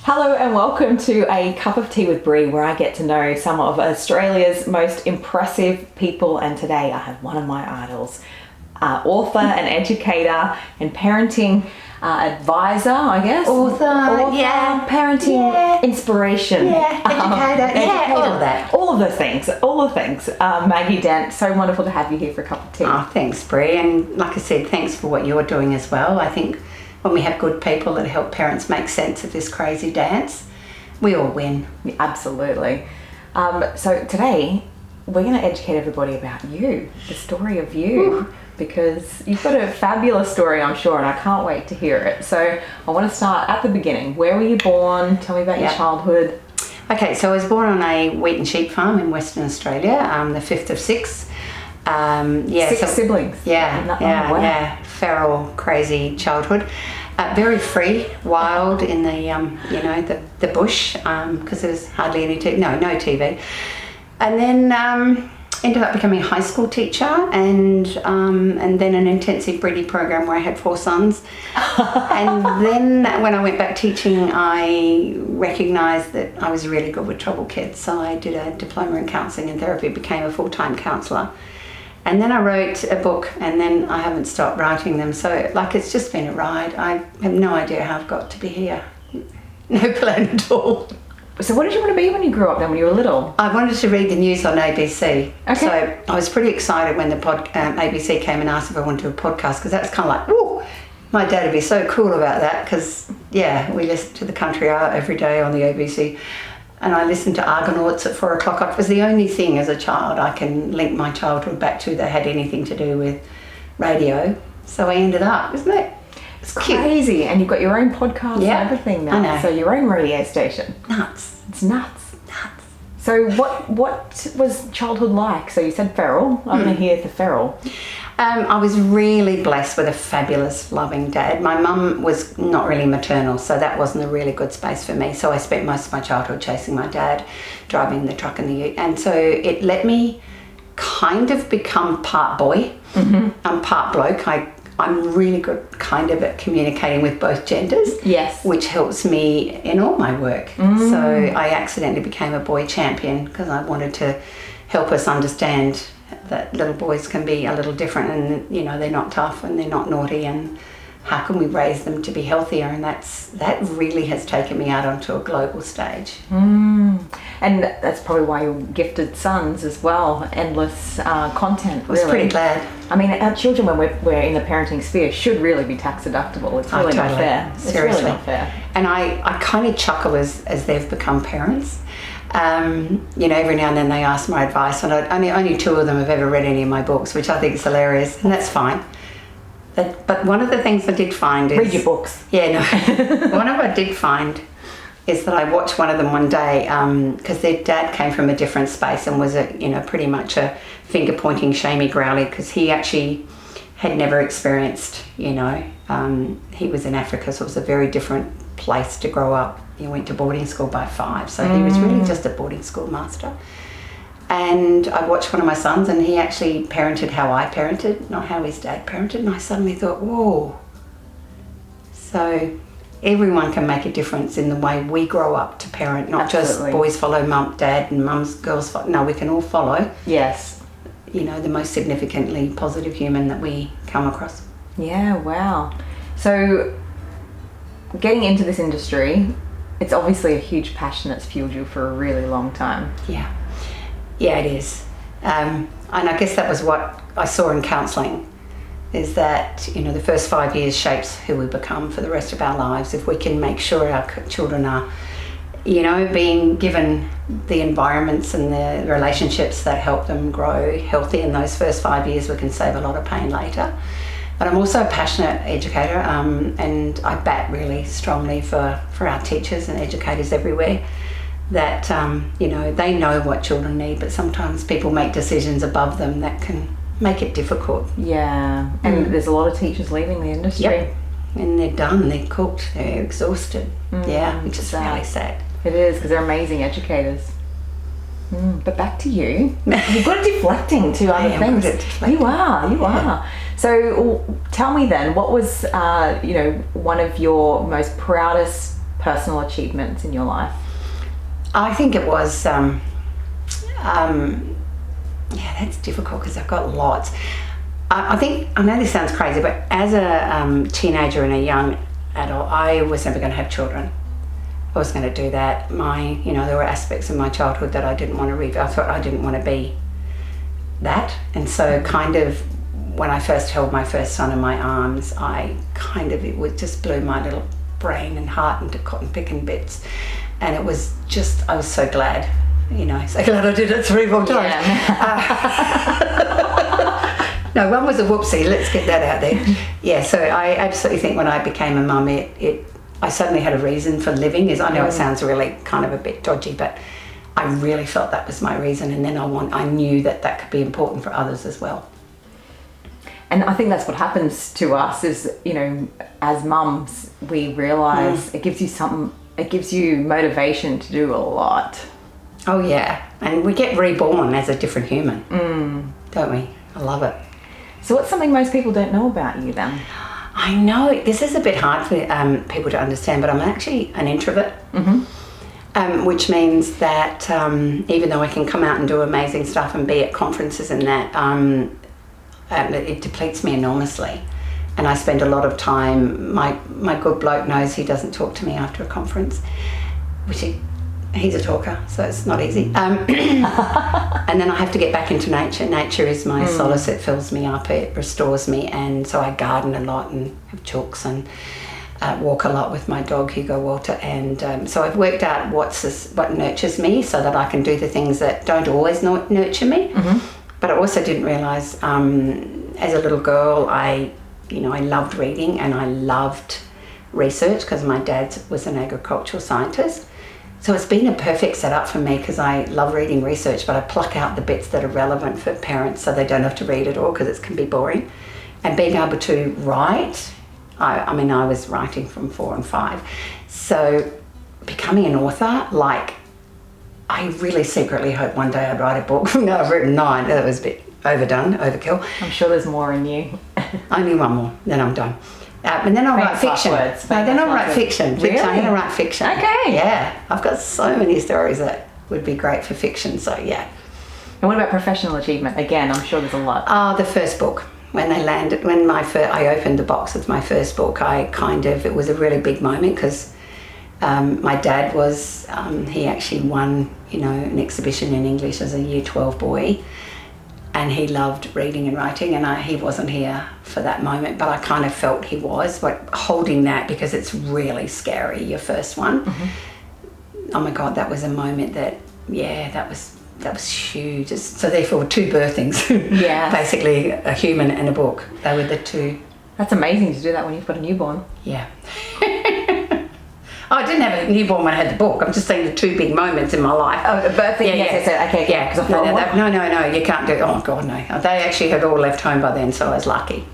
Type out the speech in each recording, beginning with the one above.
Hello and welcome to A Cup of Tea with Bree, where I get to know some of Australia's most impressive people, and today I have one of my idols, author and educator and parenting advisor, I guess. Author, yeah. Parenting inspiration. Yeah, educator, all of that. All of the things. Maggie Dent, so wonderful to have you here for a cup of tea. Oh, thanks, Bree. And like I said, thanks for what you're doing as well. I think when we have good people that help parents make sense of this crazy dance, we all win. Absolutely. So today, we're going to educate everybody about you, the story of you. Ooh. Because you've got a fabulous story, I'm sure, and I can't wait to hear it. So I want to start at the beginning. Where were you born? Tell me about your childhood. Okay, so I was born on a wheat and sheep farm in Western Australia, the fifth of six. Six siblings. Yeah. Feral, crazy childhood. Very free, wild in the bush, because there was hardly any no TV. And then ended up becoming a high school teacher and then an intensive breeding program where I had 4 sons. And then when I went back teaching, I recognised that I was really good with troubled kids. So I did a diploma in counselling and therapy, became a full-time counsellor. And then I wrote a book, and then I haven't stopped writing them. So it's just been a ride. I have no idea how I've got to be here. No plan at all. So what did you want to be when you grew up then, when you were little? I wanted to read the news on ABC. Okay. So I was pretty excited when the ABC came and asked if I wanted to do a podcast, because that's kind of like, woo! My dad would be so cool about that, because, we listened to the Country Hour every day on the ABC. And I listened to Argonauts at 4 o'clock. It was the only thing as a child I can link my childhood back to that had anything to do with radio. So I ended up, isn't it? It's crazy. And you've got your own podcast and everything now. I know. So your own radio station. Nuts. It's nuts. So what was childhood like? So you said feral. I'm going to hear the feral. I was really blessed with a fabulous, loving dad. My mum was not really maternal, so that wasn't a really good space for me. So I spent most of my childhood chasing my dad, driving the truck in the ute. And so it let me kind of become part boy. I'm part bloke. I'm really good kind of at communicating with both genders. Yes. Which helps me in all my work. So I accidentally became a boy champion because I wanted to help us understand that little boys can be a little different, and they're not tough and they're not naughty, and how can we raise them to be healthier? And that really has taken me out onto a global stage. And that's probably why you're gifted sons as well. Endless content. I was pretty glad. I mean, our children, when we're in the parenting sphere, should really be tax deductible. It's really not fair. Seriously. It's really not fair. And I kind of chuckle as they've become parents. Every now and then they ask my advice, and only 2 of them have ever read any of my books, which I think is hilarious, and that's fine. But one of the things I did find is... Read your books. Yeah, no. One of what I did find is that I watched one of them one day, because their dad came from a different space and was pretty much a finger-pointing, shamey, growly, because he actually had never experienced, he was in Africa, so it was a very different place to grow up. He went to boarding school by 5, so he was really just a boarding school master. And I watched one of my sons, and he actually parented how I parented, not how his dad parented, and I suddenly thought, whoa. So everyone can make a difference in the way we grow up to parent, not just boys follow mum, dad, and girls follow. No, we can all follow. Yes. The most significantly positive human that we come across. Yeah, wow. So getting into this industry, it's obviously a huge passion that's fueled you for a really long time. Yeah, it is. And I guess that was what I saw in counselling, is that, the first 5 years shapes who we become for the rest of our lives. If we can make sure our children are, being given the environments and the relationships that help them grow healthy in those first 5 years, we can save a lot of pain later. But I'm also a passionate educator, and I bat really strongly for our teachers and educators everywhere that, they know what children need, but sometimes people make decisions above them that can make it difficult. Yeah, and there's a lot of teachers leaving the industry. Yep. And they're done, they're cooked, they're exhausted. Which is really sad. It is, because they're amazing educators. But back to you. You're good at deflecting to other things. Good at deflecting. You are. So tell me then, what was, one of your most proudest personal achievements in your life? I think it was, yeah, that's difficult because I've got lots. I think, I know this sounds crazy, but as a teenager and a young adult, I was never going to have children. I was going to do that. There were aspects of my childhood that I didn't want to read. I thought I didn't want to be that. And so kind of when I first held my first son in my arms, it just blew my little brain and heart into cotton picking bits. And it was just, I was so glad, so glad I did it 3 more times. Yeah. No, one was a whoopsie, let's get that out there. Yeah, so I absolutely think when I became a mum, I suddenly had a reason for living. I know it sounds really kind of a bit dodgy, but I really felt that was my reason. And then I knew that could be important for others as well. And I think that's what happens to us is, as mums, we realise it gives you motivation to do a lot. Oh yeah, and we get reborn as a different human, don't we? I love it. So what's something most people don't know about you then? I know, this is a bit hard for people to understand, but I'm actually an introvert, which means that even though I can come out and do amazing stuff and be at conferences and that, it depletes me enormously. And I spend a lot of time, my good bloke knows he doesn't talk to me after a conference, which he's a talker, so it's not easy. And then I have to get back into nature. Nature is my solace. It fills me up, it restores me. And so I garden a lot and have chooks and walk a lot with my dog, Hugo Walter. And so I've worked out what nurtures me so that I can do the things that don't always nurture me. But I also didn't realise, as a little girl, I loved reading and I loved research because my dad was an agricultural scientist. So it's been a perfect setup for me because I love reading research, but I pluck out the bits that are relevant for parents so they don't have to read it all because it can be boring. And being able to write, I was writing from 4 and 5. So becoming an author, I really secretly hope one day I'd write a book. No, I've written 9. That was a bit overdone, overkill. I'm sure there's more in you. Only one more, then I'm done. And then I'll write fiction. Then I'll write fiction. Really? I'm going to write fiction. Okay. Yeah, I've got so many stories that would be great for fiction, so yeah. And what about professional achievement? Again, I'm sure there's a lot. The first book. When they landed, I opened the box with my first book, it was a really big moment because my dad he actually won, an exhibition in English as a Year 12 boy, and he loved reading and writing, and he wasn't here for that moment, but I kind of felt he was, but holding that because it's really scary, your first one. Oh my God, that was a moment that was huge. So therefore 2 birthings, basically a human and a book. They were the 2. That's amazing to do that when you've got a newborn. Yeah. I didn't have a newborn when I had the book. I'm just saying the 2 big moments in my life. Oh, the birthing. Yes. Okay. Yeah, because I thought, no, you can't do it. Oh God, no. They actually had all left home by then, so I was lucky.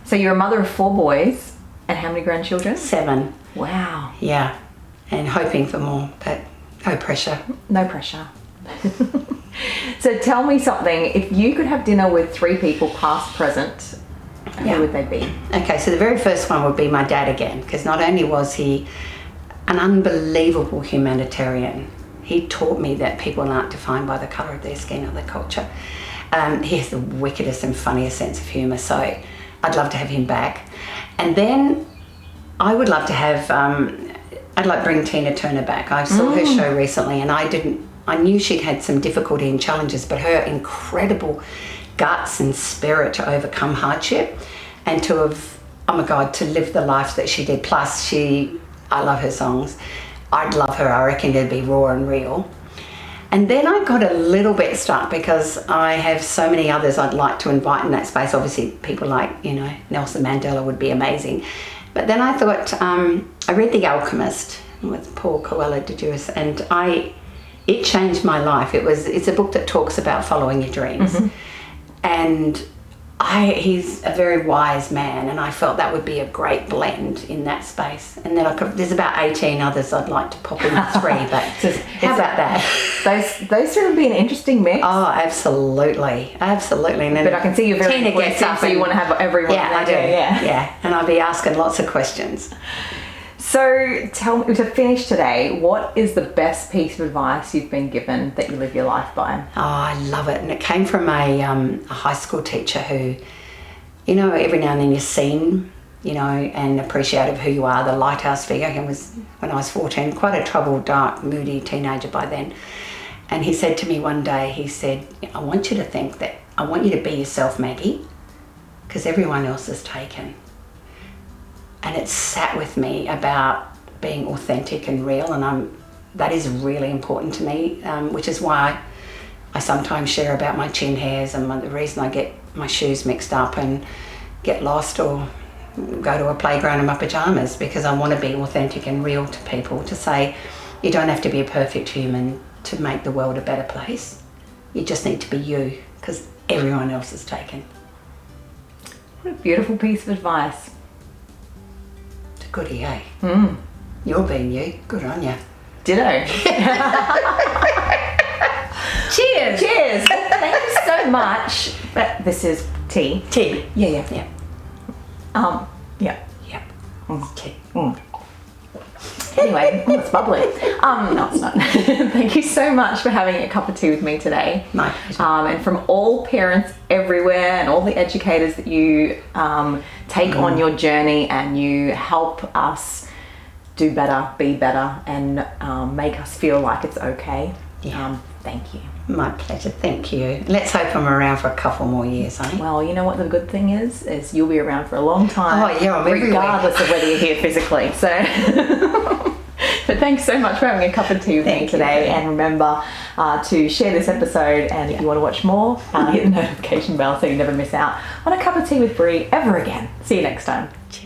So you're a mother of 4 boys, and how many grandchildren? 7. Wow. Yeah, and hoping for more, but no pressure. No pressure. So tell me something. If you could have dinner with 3 people, past, present, who would they be? Okay, so the very first one would be my dad again, because not only was he an unbelievable humanitarian, he taught me that people aren't defined by the colour of their skin or their culture. He has the wickedest and funniest sense of humour, so I'd love to have him back. And then I would love to have, I'd like to bring Tina Turner back. I saw her show recently and I knew she'd had some difficulty and challenges, but her incredible guts and spirit to overcome hardship and to have, oh my God, to live the life that she did. Plus I love her songs. I'd love her. I reckon it'd be raw and real. And then I got a little bit stuck because I have so many others I'd like to invite in that space. Obviously people like, Nelson Mandela would be amazing. But then I thought, I read The Alchemist with Paul Coelho de Joos, and it changed my life. It's a book that talks about following your dreams. And he's a very wise man, and I felt that would be a great blend in that space. And then there's about 18 others I'd like to pop in the 3, but how about that? Those 3 would be an interesting mix. Oh, absolutely. Absolutely. And then but I can see you're very gets up, so you want to have everyone. Yeah, I do. Yeah. And I'll be asking lots of questions. So tell me, to finish today, what is the best piece of advice you've been given that you live your life by? Oh, I love it. And it came from a high school teacher who, you know, every now and then you're seen, you know, and appreciative of who you are, the lighthouse figure. He was, when I was 14, quite a troubled, dark, moody teenager by then. And he said to me one day, he said, I want you to think that, I want you to be yourself, Maggie, because everyone else is taken. And it sat with me about being authentic and real, and that is really important to me, which is why I sometimes share about my chin hairs and the reason I get my shoes mixed up and get lost or go to a playground in my pajamas, because I want to be authentic and real to people, to say you don't have to be a perfect human to make the world a better place. You just need to be you, because everyone else is taken. What a beautiful piece of advice. Goodie, eh? You're being you. Good on you. Ditto. Cheers. Cheers. Thank you so much. This is tea. Tea. Yeah. Yeah. Yeah. Yep. Tea. Anyway, it's bubbly. No, it's not. Thank you so much for having a cup of tea with me today. My pleasure. And from all parents everywhere and all the educators that you take on your journey, and you help us do better, be better, and make us feel like it's okay. Yeah. Thank you. My pleasure. Thank you. Let's hope I'm around for a couple more years, eh? Well, you know what the good thing is you'll be around for a long time. Oh, yeah, I'm regardless of whether you're here physically. So, but thanks so much for having a cup of tea with me today. And remember to share this episode. And if you want to watch more, hit the notification bell so you never miss out on a cup of tea with Bree ever again. See you next time. Cheers.